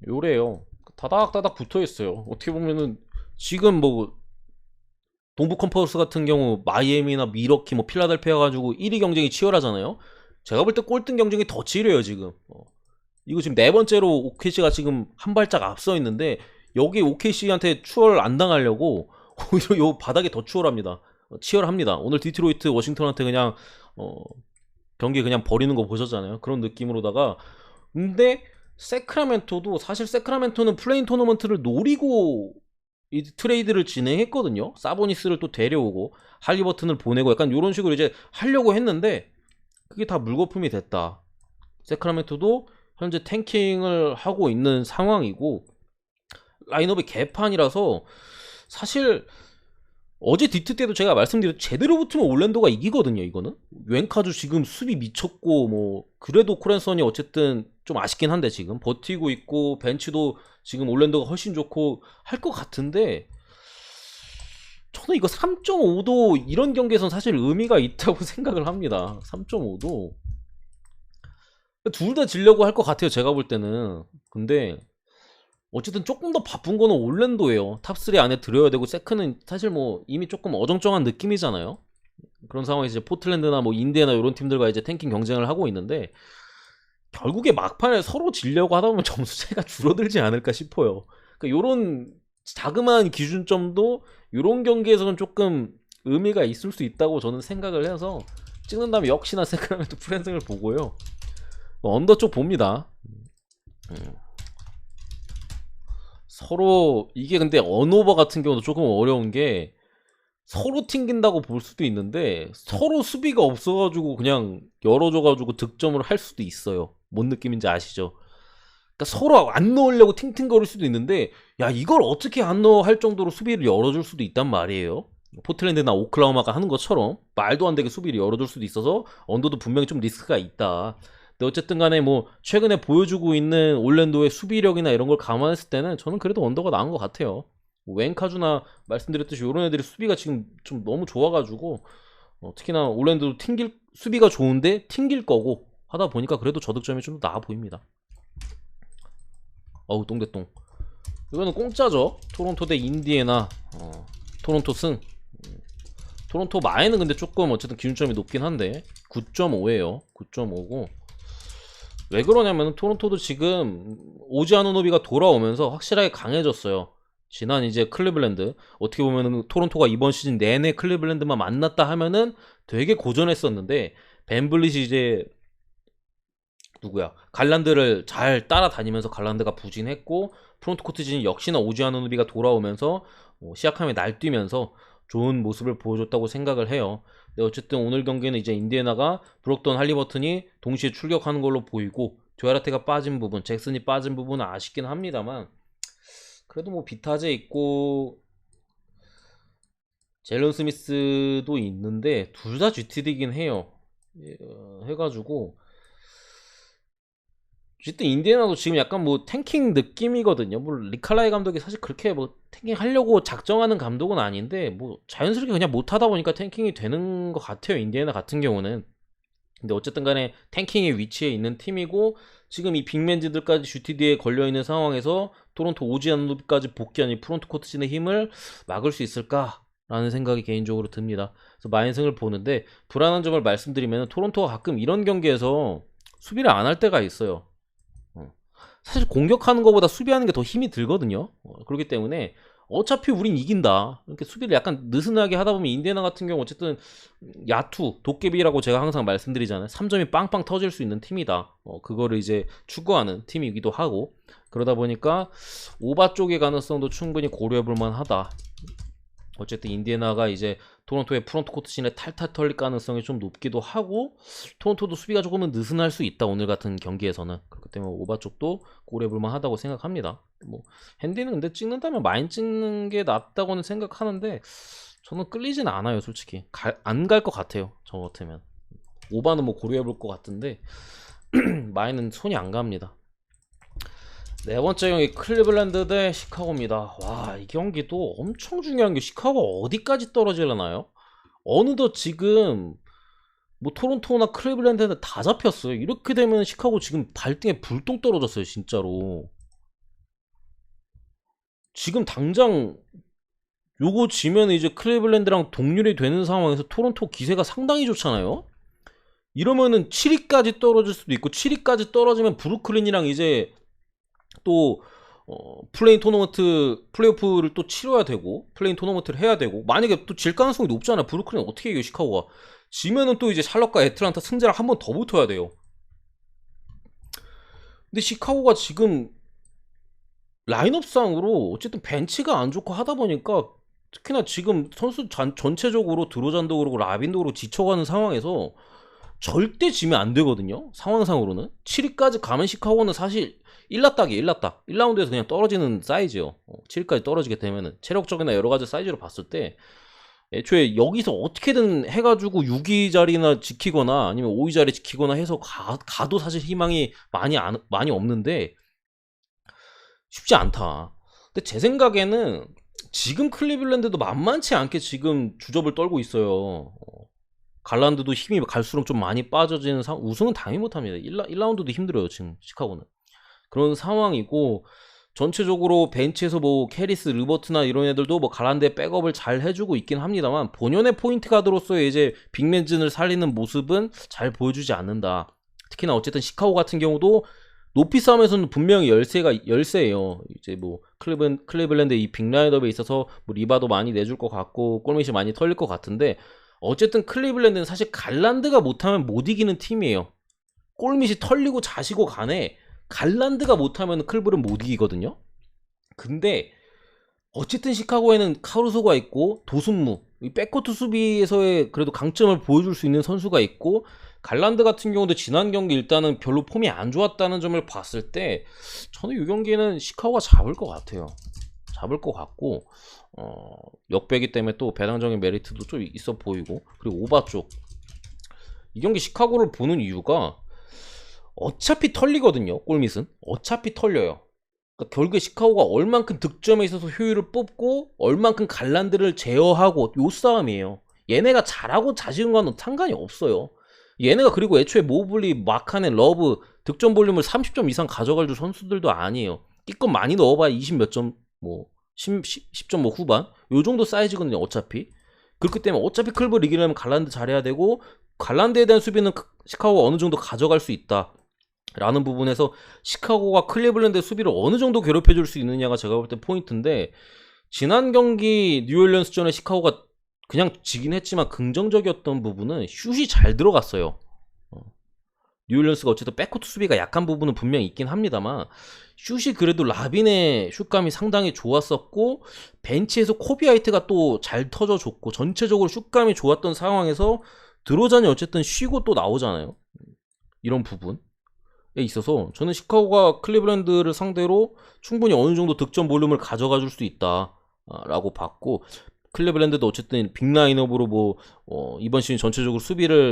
요래요. 다닥다닥 붙어있어요. 어떻게 보면은 지금 뭐 동부 컨퍼런스 같은 경우 마이애미나 미러키 뭐 필라델피아 가지고 1위 경쟁이 치열하잖아요. 제가 볼 때 꼴등 경쟁이 더 치열해요 지금. 이거 지금 네 번째로 OKC가 지금 한 발짝 앞서 있는데 여기 OKC한테 추월 안 당하려고 오히려 요 바닥이 더 추월합니다. 치열합니다. 오늘 디트로이트 워싱턴한테 그냥 경기 그냥 버리는 거 보셨잖아요. 그런 느낌으로다가 근데 세크라멘토도 사실 세크라멘토는 플레인 토너먼트를 노리고 이 트레이드를 진행했거든요. 사보니스를 또 데려오고 할리버튼을 보내고 약간 이런 식으로 이제 하려고 했는데 그게 다 물거품이 됐다. 세크라멘토도 현재 탱킹을 하고 있는 상황이고 라인업이 개판이라서 사실 어제 디트 때도 제가 말씀드렸 제대로 붙으면 올랜도가 이기거든요. 이거는 웬카주 지금 수비 미쳤고 뭐 그래도 코렌선이 어쨌든 좀 아쉽긴 한데 지금 버티고 있고 벤치도 지금 올랜도가 훨씬 좋고 할 것 같은데 저는 이거 3.5도 이런 경기에선 사실 의미가 있다고 생각을 합니다. 3.5도 둘 다 지려고 할 것 같아요. 제가 볼 때는. 근데 어쨌든 조금 더 바쁜 거는 올랜도예요. 탑3 안에 들어야 되고 세크는 사실 뭐 이미 조금 어정쩡한 느낌이잖아요. 그런 상황에서 이제 포틀랜드나 뭐 인디애나 이런 팀들과 이제 탱킹 경쟁을 하고 있는데 결국에 막판에 서로 지려고 하다 보면 점수 차이가 줄어들지 않을까 싶어요. 그러니까 요런 자그마한 기준점도 요런 경기에서는 조금 의미가 있을 수 있다고 저는 생각을 해서 찍는다면 역시나 세크라멘토 프랜승을 보고요. 언더 쪽 봅니다. 서로 이게 근데 언오버 같은 경우도 조금 어려운 게 서로 튕긴다고 볼 수도 있는데 서로 수비가 없어가지고 그냥 열어줘가지고 득점을 할 수도 있어요. 뭔 느낌인지 아시죠? 그러니까 서로 안 넣으려고 팅팅거릴 수도 있는데 야 이걸 어떻게 안 넣어 할 정도로 수비를 열어줄 수도 있단 말이에요. 포틀랜드나 오클라호마가 하는 것처럼 말도 안 되게 수비를 열어줄 수도 있어서 언더도 분명히 좀 리스크가 있다. 근데 어쨌든 간에 뭐 최근에 보여주고 있는 올랜도의 수비력이나 이런 걸 감안했을 때는 저는 그래도 언더가 나은 것 같아요. 뭐 웬카주나 말씀드렸듯이 이런 애들이 수비가 지금 좀 너무 좋아가지고 특히나 올랜도도 튕길 수비가 좋은데 튕길 거고 하다 보니까 그래도 저득점이 좀 더 나아 보입니다. 어우 똥대똥. 이거는 공짜죠. 토론토 대 인디애나. 토론토 승. 토론토 마에는 근데 조금 어쨌든 기준점이 높긴 한데 9.5예요. 9.5고 왜 그러냐면 토론토도 지금 오지 아누노비가 돌아오면서 확실하게 강해졌어요. 지난 이제 클리블랜드 어떻게 보면은 토론토가 이번 시즌 내내 클리블랜드만 만났다 하면은 되게 고전했었는데 벤블릿이 이제 누구야 갈란드를 잘 따라다니면서 갈란드가 부진했고 프론트 코트진 역시나 오지 아누노비가 돌아오면서 시약함에 날뛰면서 좋은 모습을 보여줬다고 생각을 해요. 근데 어쨌든 오늘 경기는 이제 인디애나가 브록던 할리버튼이 동시에 출격하는 걸로 보이고 조야라테가 빠진 부분, 잭슨이 빠진 부분은 아쉽긴 합니다만 그래도 뭐 비타제 있고 젤런 스미스도 있는데 둘 다 GTD긴 해요. 해가지고 어쨌든 인디애나도 지금 약간 뭐 탱킹 느낌이거든요. 뭐 리칼라이 감독이 사실 그렇게 뭐 탱킹 하려고 작정하는 감독은 아닌데 뭐 자연스럽게 그냥 못하다 보니까 탱킹이 되는 것 같아요. 인디애나 같은 경우는. 근데 어쨌든 간에 탱킹의 위치에 있는 팀이고 지금 이 빅맨즈들까지 GTD에 걸려있는 상황에서 토론토 오지안누비까지 복귀하니 프론트 코트진의 힘을 막을 수 있을까라는 생각이 개인적으로 듭니다. 그래서 마인승을 보는데 불안한 점을 말씀드리면 토론토가 가끔 이런 경기에서 수비를 안 할 때가 있어요. 사실 공격하는 것보다 수비하는 게 더 힘이 들거든요. 그렇기 때문에 어차피 우린 이긴다. 이렇게 수비를 약간 느슨하게 하다 보면 인디애나 같은 경우 어쨌든 야투, 도깨비라고 제가 항상 말씀드리잖아요. 3점이 빵빵 터질 수 있는 팀이다. 그거를 이제 추구하는 팀이기도 하고 그러다 보니까 오바 쪽의 가능성도 충분히 고려해볼 만하다. 어쨌든 인디애나가 이제 토론토의 프론트 코트 씬에 탈탈 털릴 가능성이 좀 높기도 하고 토론토도 수비가 조금은 느슨할 수 있다. 오늘 같은 경기에서는. 그렇기 때문에 오바 쪽도 고려해볼만 하다고 생각합니다. 뭐 핸디는 근데 찍는다면 많이 찍는 게 낫다고는 생각하는데 저는 끌리진 않아요. 솔직히 안 갈 것 같아요. 저 같으면 오바는 뭐 고려해볼 것 같은데 마이는 손이 안 갑니다. 네 번째 경기 클리블랜드 대 시카고입니다. 와, 이 경기도 엄청 중요한 게 시카고 어디까지 떨어지려나요? 어느덧 지금 뭐 토론토나 클리블랜드는 다 잡혔어요. 이렇게 되면 시카고 지금 발등에 불똥 떨어졌어요. 진짜로. 지금 당장 요거 지면 이제 클리블랜드랑 동률이 되는 상황에서 토론토 기세가 상당히 좋잖아요. 이러면은 7위까지 떨어질 수도 있고 7위까지 떨어지면 브루클린이랑 이제 또 플레인 토너먼트 플레이오프를 또 치러야 되고 플레인 토너먼트를 해야 되고 만약에 또 질 가능성이 높잖아. 브루클린 어떻게 이겨 시카고가. 지면은 또 이제 샬럿과 애틀란타 승자랑 한 번 더 붙어야 돼요. 근데 시카고가 지금 라인업상으로 어쨌든 벤치가 안 좋고 하다 보니까 특히나 지금 선수 전체적으로 드로잔도 그렇고 라빈도 그렇고 지쳐가는 상황에서 절대 지면 안 되거든요. 상황상으로는 7위까지 가면 시카고는 사실 1라운드에서 그냥 떨어지는 사이즈요. 7위까지 떨어지게 되면은 체력적이나 여러 가지 사이즈로 봤을 때 애초에 여기서 어떻게든 해가지고 6위 자리나 지키거나 아니면 5위 자리 지키거나 해서 가도 사실 희망이 많이 없는데 쉽지 않다. 근데 제 생각에는 지금 클리블랜드도 만만치 않게 지금 주접을 떨고 있어요. 갈란드도 힘이 갈수록 좀 많이 빠져지는 우승은 당연히 못합니다. 1라운드도 힘들어요 지금 시카고는. 그런 상황이고 전체적으로 벤치에서 뭐 캐리스, 르버트나 이런 애들도 뭐 갈란드의 백업을 잘 해주고 있긴 합니다만 본연의 포인트 가드로서의 이제 빅맨진을 살리는 모습은 잘 보여주지 않는다. 특히나 어쨌든 시카고 같은 경우도 높이 싸움에서는 분명히 열세예요. 이제 뭐 클리블랜드 이 빅라인업에 있어서 뭐 리바도 많이 내줄 것 같고 골밑이 많이 털릴 것 같은데 어쨌든 클리블랜드는 사실 갈란드가 못하면 못 이기는 팀이에요. 골밑이 털리고 자시고 간에 갈란드가 못하면 클블은 못 이기거든요. 근데 어쨌든 시카고에는 카루소가 있고 도순무 백코트 수비에서의 그래도 강점을 보여줄 수 있는 선수가 있고 갈란드 같은 경우도 지난 경기 일단은 별로 폼이 안 좋았다는 점을 봤을 때 저는 이 경기는 시카고가 잡을 것 같아요. 잡을 것 같고 역배기 때문에 또 배당적인 메리트도 좀 있어 보이고 그리고 오바 쪽 이 경기 시카고를 보는 이유가 어차피 털리거든요. 골밑은 어차피 털려요. 그러니까 결국에 시카고가 얼만큼 득점에 있어서 효율을 뽑고 얼만큼 갈란드를 제어하고 요 싸움이에요. 얘네가 잘하고 자시는 거는 상관이 없어요. 얘네가 그리고 애초에 모블리, 마카넨, 러브 득점 볼륨을 30점 이상 가져갈 줄 선수들도 아니에요. 끼껏 많이 넣어봐야 20 몇 점, 뭐 10점 뭐 후반 요 정도 사이즈거든요. 어차피 그렇기 때문에 어차피 클브를 이기려면 갈란드 잘해야 되고 갈란드에 대한 수비는 시카고가 어느 정도 가져갈 수 있다. 라는 부분에서 시카고가 클리블랜드의 수비를 어느 정도 괴롭혀줄 수 있느냐가 제가 볼 때 포인트인데 지난 경기 뉴올리언스전에 시카고가 그냥 지긴 했지만 긍정적이었던 부분은 슛이 잘 들어갔어요. 뉴올리언스가 어쨌든 백코트 수비가 약한 부분은 분명히 있긴 합니다만 슛이 그래도 라빈의 슛감이 상당히 좋았었고 벤치에서 코비 하이트가 또 잘 터져줬고 전체적으로 슛감이 좋았던 상황에서 드로잔이 어쨌든 쉬고 또 나오잖아요. 이런 부분에 있어서 저는 시카고가 클리블랜드를 상대로 충분히 어느 정도 득점 볼륨을 가져가 줄 수 있다라고 봤고 클리블랜드도 어쨌든 빅라인업으로 뭐 이번 시즌 전체적으로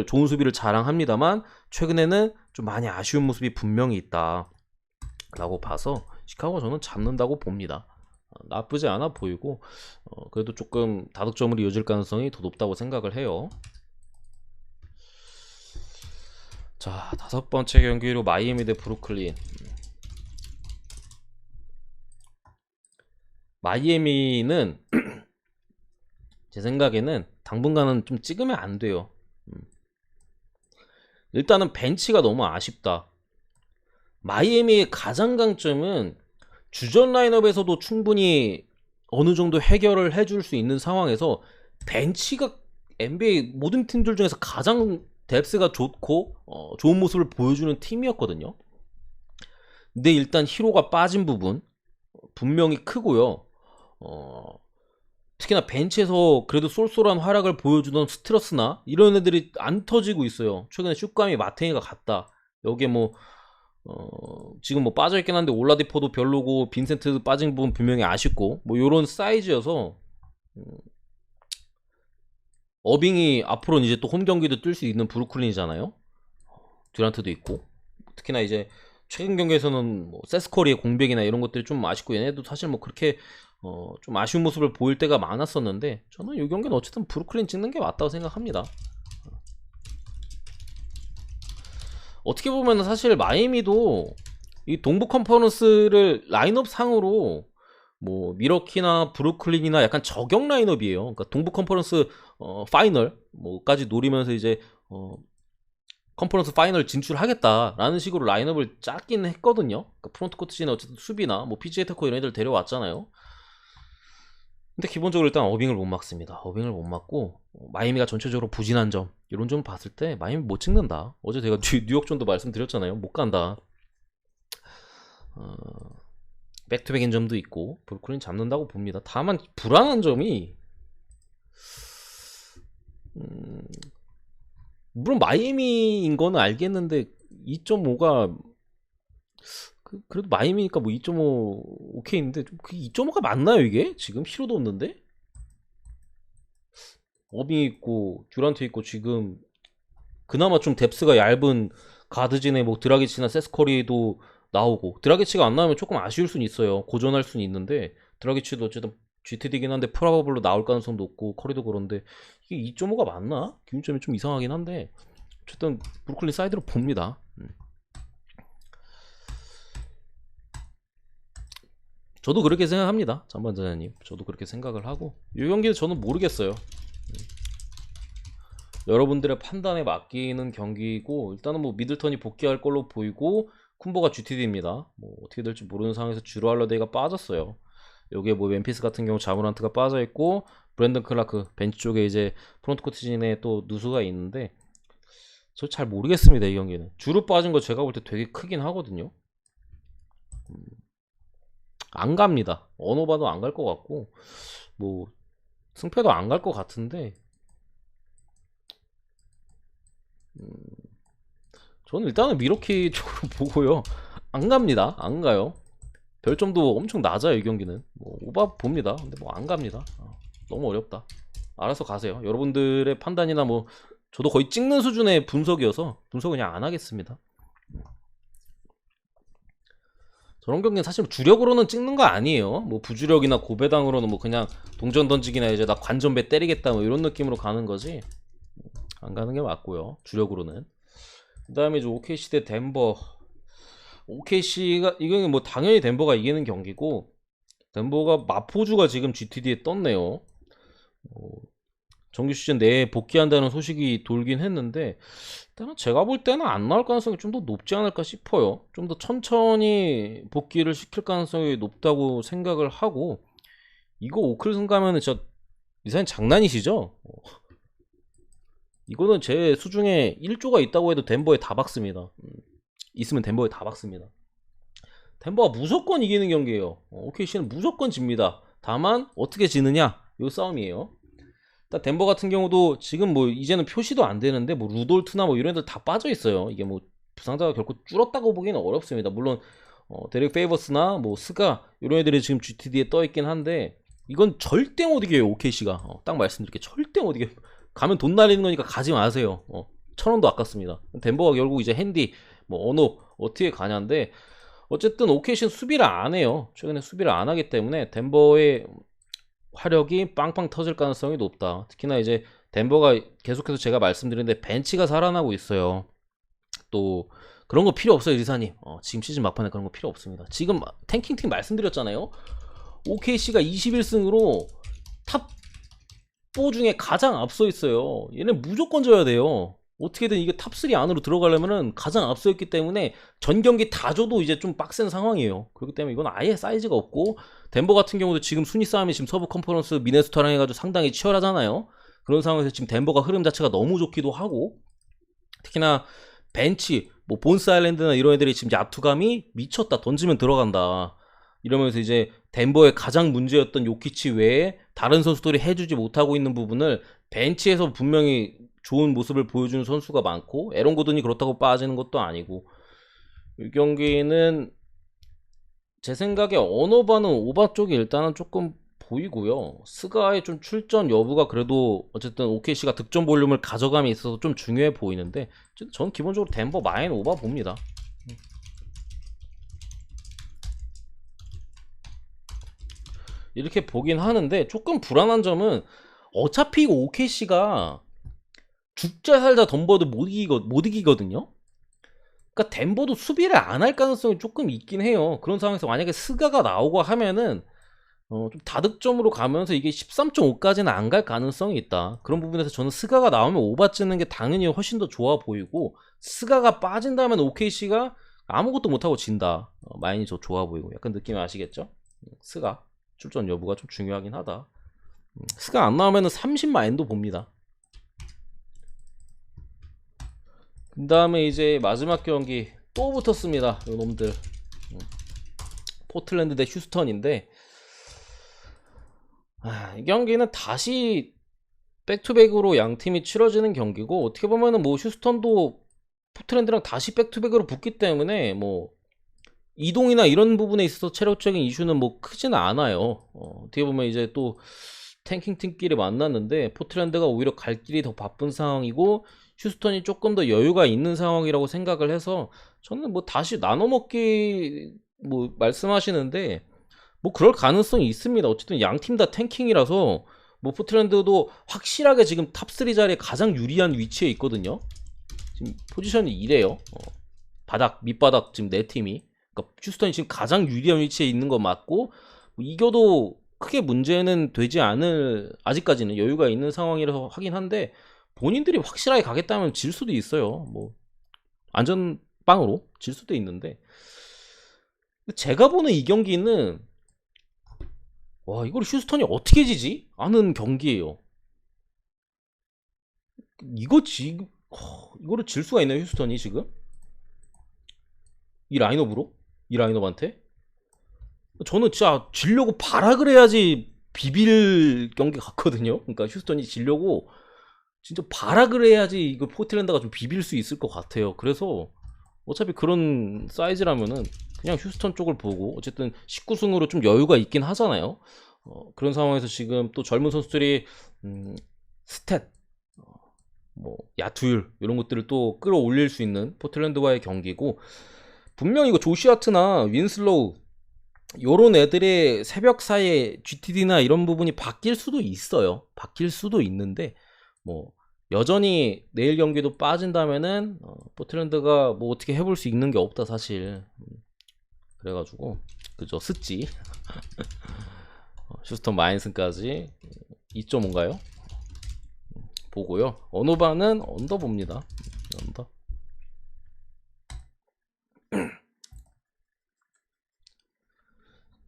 좋은 수비를 자랑합니다만 최근에는 좀 많이 아쉬운 모습이 분명히 있다라고 봐서 시카고가 저는 잡는다고 봅니다. 나쁘지 않아 보이고 그래도 조금 다득점으로 이어질 가능성이 더 높다고 생각을 해요. 자, 5번째 경기로 마이애미 대 브루클린. 마이애미는 제 생각에는 당분간은 좀 찍으면 안 돼요. 일단은 벤치가 너무 아쉽다. 마이애미의 가장 강점은 주전 라인업에서도 충분히 어느 정도 해결을 해줄 수 있는 상황에서 벤치가 NBA 모든 팀들 중에서 가장 뎁스가 좋고 좋은 모습을 보여주는 팀이었거든요. 근데 일단 히로가 빠진 부분 분명히 크고요. 특히나 벤치에서 그래도 쏠쏠한 활약을 보여주던 스트러스나 이런 애들이 안 터지고 있어요. 최근에 슛감이 마테이가 같다. 여기에 뭐 지금 뭐 빠져있긴 한데 올라디포도 별로고 빈센트 빠진 부분 분명히 아쉽고 뭐 요런 사이즈여서 어빙이 앞으로는 이제 또 홈 경기도 뛸 수 있는 브루클린이잖아요. 듀란트도 있고 특히나 이제 최근 경기에서는 뭐 세스커리의 공백이나 이런 것들이 좀 아쉽고 얘네도 사실 뭐 그렇게 좀 아쉬운 모습을 보일 때가 많았었는데 저는 이 경기는 어쨌든 브루클린 찍는 게 맞다고 생각합니다. 어떻게 보면 사실 마이애미도 이 동부 컨퍼런스를 라인업 상으로 뭐 미러키나 브루클린이나 약간 저격 라인업이에요. 그러니까 동부 컨퍼런스 파이널 뭐까지 노리면서 이제 컨퍼런스 파이널 진출하겠다라는 식으로 라인업을 짰긴 했거든요. 그러니까 프론트코트 진은 어쨌든 수비나 뭐 PGA 테커 이런 애들 데려왔잖아요. 근데 기본적으로 일단 어빙을 못 막습니다. 어빙을 못 막고 마이애미가 전체적으로 부진한 점 이런 점 봤을 때 마이애미 못 찍는다. 어제 제가 뉴욕전도 말씀드렸잖아요. 못 간다. 백투백인 점도 있고 브루클린 잡는다고 봅니다. 다만 불안한 점이 물론 마이애미인 거는 알겠는데 2.5가 그래도 마이애미니까 뭐 2.5 오케이인데 좀 그 2.5가 맞나요 이게? 지금 히로도 없는데? 어빙 있고 듀란트 있고 지금 그나마 좀 뎁스가 얇은 가드진에 뭐 드라기치나 세스커리도 나오고, 드라기치가 안 나오면 조금 아쉬울 수는 있어요. 고전할 수는 있는데 드라기치도 어쨌든 GTD긴 한데 프라바블로 나올 가능성도 높고, 커리도 그런데 이게 2.5가 맞나? 기준점이 좀 이상하긴 한데 어쨌든 브루클린 사이드로 봅니다. 저도 그렇게 생각합니다. 잠반자님, 저도 그렇게 생각을 하고, 이 경기는 저는 모르겠어요. 여러분들의 판단에 맡기는 경기고, 일단은 뭐 미들턴이 복귀할 걸로 보이고 쿤보가 GTD입니다. 뭐 어떻게 될지 모르는 상황에서 주루 할러데이가 빠졌어요. 여기에 뭐 멤피스 같은 경우 자모란트가 빠져 있고, 브랜든 클라크 벤치 쪽에 이제 프론트 코트진에 또 누수가 있는데, 저 잘 모르겠습니다. 이 경기는 주루 빠진 거 제가 볼 때 되게 크긴 하거든요. 안 갑니다. 어느 봐도 안 갈 것 같고, 뭐 승패도 안 갈 것 같은데, 저는 일단은 미러키 쪽으로 보고요. 안 갑니다. 안 가요. 별점도 엄청 낮아요. 이 경기는 뭐 오바 봅니다. 근데 뭐 안 갑니다. 너무 어렵다. 알아서 가세요. 여러분들의 판단이나 뭐, 저도 거의 찍는 수준의 분석이어서 분석 그냥 안 하겠습니다. 저런 경기는 사실 주력으로는 찍는 거 아니에요. 뭐 부주력이나 고배당으로는 뭐 그냥 동전 던지기나 이제 나 관전배 때리겠다 뭐 이런 느낌으로 가는 거지, 안 가는 게 맞고요. 주력으로는. 그 다음에 이제 OKC 대 덴버. OKC가 이거는 뭐 당연히 덴버가 이기는 경기고, 덴버가 마포주가 지금 GTD에 떴네요. 정규 시즌 내에 복귀한다는 소식이 돌긴 했는데, 일단은 제가 볼 때는 안 나올 가능성이 좀 더 높지 않을까 싶어요. 좀 더 천천히 복귀를 시킬 가능성이 높다고 생각을 하고, 이거 오클슨 가면은 진짜 이사님 장난이시죠? 이거는 제 수중에 1조가 있다고 해도 덴버에 다 박습니다. 있으면 덴버에 다 박습니다. 덴버가 무조건 이기는 경기예요. OKC는 무조건 집니다. 다만 어떻게 지느냐, 요 싸움이에요. 일단 덴버 같은 경우도 지금 뭐 이제는 표시도 안 되는데, 뭐 루돌트나 뭐 이런 애들 다 빠져 있어요. 이게 뭐 부상자가 결코 줄었다고 보기는 어렵습니다. 물론 데릭 페이버스나 뭐 스가 이런 애들이 지금 GTD에 떠 있긴 한데, 이건 절대 못 이겨요. OKC가 딱 말씀드릴게요. 절대 못 이겨요. 가면 돈 날리는 거니까 가지 마세요. 1,000원도 아깝습니다. 덴버가 결국 이제 핸디 뭐 언어 어떻게 가냐인데, 어쨌든 OKC는 수비를 안 해요. 최근에 수비를 안 하기 때문에 덴버의 화력이 빵빵 터질 가능성이 높다. 특히나 이제 덴버가 계속해서 제가 말씀드리는데 벤치가 살아나고 있어요. 또 그런 거 필요 없어요, 리사님. 지금 시즌 막판에 그런 거 필요 없습니다. 지금 탱킹팀 말씀드렸잖아요. OKC가 21승으로 탑 4 중에 가장 앞서 있어요. 얘네 무조건 져야 돼요. 어떻게든 이게 탑3 안으로 들어가려면은 가장 앞서 있기 때문에 전 경기 다 줘도 이제 좀 빡센 상황이에요. 그렇기 때문에 이건 아예 사이즈가 없고, 덴버 같은 경우도 지금 순위 싸움이 지금 서부 컨퍼런스 미네소타랑 해가지고 상당히 치열하잖아요. 그런 상황에서 지금 덴버가 흐름 자체가 너무 좋기도 하고, 특히나 벤치 뭐 본스 아일랜드나 이런 애들이 지금 야투감이 미쳤다, 던지면 들어간다 이러면서 이제 덴버의 가장 문제였던 요키치 외에 다른 선수들이 해주지 못하고 있는 부분을 벤치에서 분명히 좋은 모습을 보여주는 선수가 많고, 에런 고든이 그렇다고 빠지는 것도 아니고, 이 경기는 제 생각에 언어바는 오바 쪽이 일단은 조금 보이고요. 스가의 좀 출전 여부가 그래도 어쨌든 OKC가 득점 볼륨을 가져감에 있어서 좀 중요해 보이는데, 전 기본적으로 덴버 마인 오바 봅니다. 이렇게 보긴 하는데, 조금 불안한 점은 어차피 OKC가 죽자 살자 덤버도 못 이기거든요. 그러니까 덴버도 수비를 안 할 가능성이 조금 있긴 해요. 그런 상황에서 만약에 스가가 나오고 하면은 좀 다득점으로 가면서 이게 13.5까지는 안 갈 가능성이 있다. 그런 부분에서 저는 스가가 나오면 오바 찍는 게 당연히 훨씬 더 좋아 보이고, 스가가 빠진다면 OKC가 아무것도 못하고 진다. 마인이 더 좋아 보이고, 약간 느낌이 아시겠죠? 스가 출전 여부가 좀 중요하긴 하다. 스가 안 나오면 30 마인도 봅니다. 그 다음에 이제 마지막 경기 또 붙었습니다. 요 놈들. 포틀랜드 대 휴스턴인데, 이 경기는 다시 백투백으로 양 팀이 치러지는 경기고, 어떻게 보면은 뭐 휴스턴도 포틀랜드랑 다시 백투백으로 붙기 때문에 뭐 이동이나 이런 부분에 있어서 체력적인 이슈는 뭐 크지는 않아요. 어떻게 보면 이제 또 탱킹 팀끼리 만났는데 포틀랜드가 오히려 갈 길이 더 바쁜 상황이고 휴스턴이 조금 더 여유가 있는 상황이라고 생각을 해서 저는 뭐 다시 나눠 먹기 뭐 말씀하시는데 뭐 그럴 가능성이 있습니다. 어쨌든 양 팀 다 탱킹이라서 뭐 포틀랜드도 확실하게 지금 탑3 자리에 가장 유리한 위치에 있거든요. 지금 포지션이 이래요. 바닥 밑바닥 지금 네 팀이. 그러니까 휴스턴이 지금 가장 유리한 위치에 있는 거 맞고 뭐 이겨도 크게 문제는 되지 않을 아직까지는 여유가 있는 상황이라서 하긴 한데 본인들이 확실하게 가겠다면 질 수도 있어요. 뭐 안전빵으로 질 수도 있는데 제가 보는 이 경기는 와 이걸 휴스턴이 어떻게 지지? 하는 경기예요. 이거 지금 이거를 질 수가 있나요 휴스턴이 지금? 이 라인업으로? 이 라인업한테? 저는 진짜 지려고 발악을 해야지 비빌 경기 같거든요. 그러니까 휴스턴이 지려고 진짜 발악을 해야지 이거 포틀랜드가 좀 비빌 수 있을 것 같아요. 그래서 어차피 그런 사이즈라면은 그냥 휴스턴 쪽을 보고 어쨌든 19승으로 좀 여유가 있긴 하잖아요. 그런 상황에서 지금 또 젊은 선수들이 스탯, 뭐 야투율 이런 것들을 또 끌어올릴 수 있는 포틀랜드와의 경기고 분명히 이거 조시 하트나 윈슬로우 요런 애들의 새벽 사이에 GTD나 이런 부분이 바뀔 수도 있어요. 바뀔 수도 있는데 뭐 여전히 내일 경기도 빠진다면은 포틀랜드가 뭐 어떻게 해볼 수 있는 게 없다 사실. 그래가지고 그죠 스찌 휴스턴 마인슨까지 2.5인가요? 보고요. 언어바는 언더 봅니다. 언더.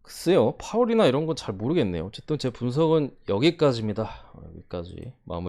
글쎄요 파울이나 이런 건 잘 모르겠네요. 어쨌든 제 분석은 여기까지입니다. 여기까지 마무리.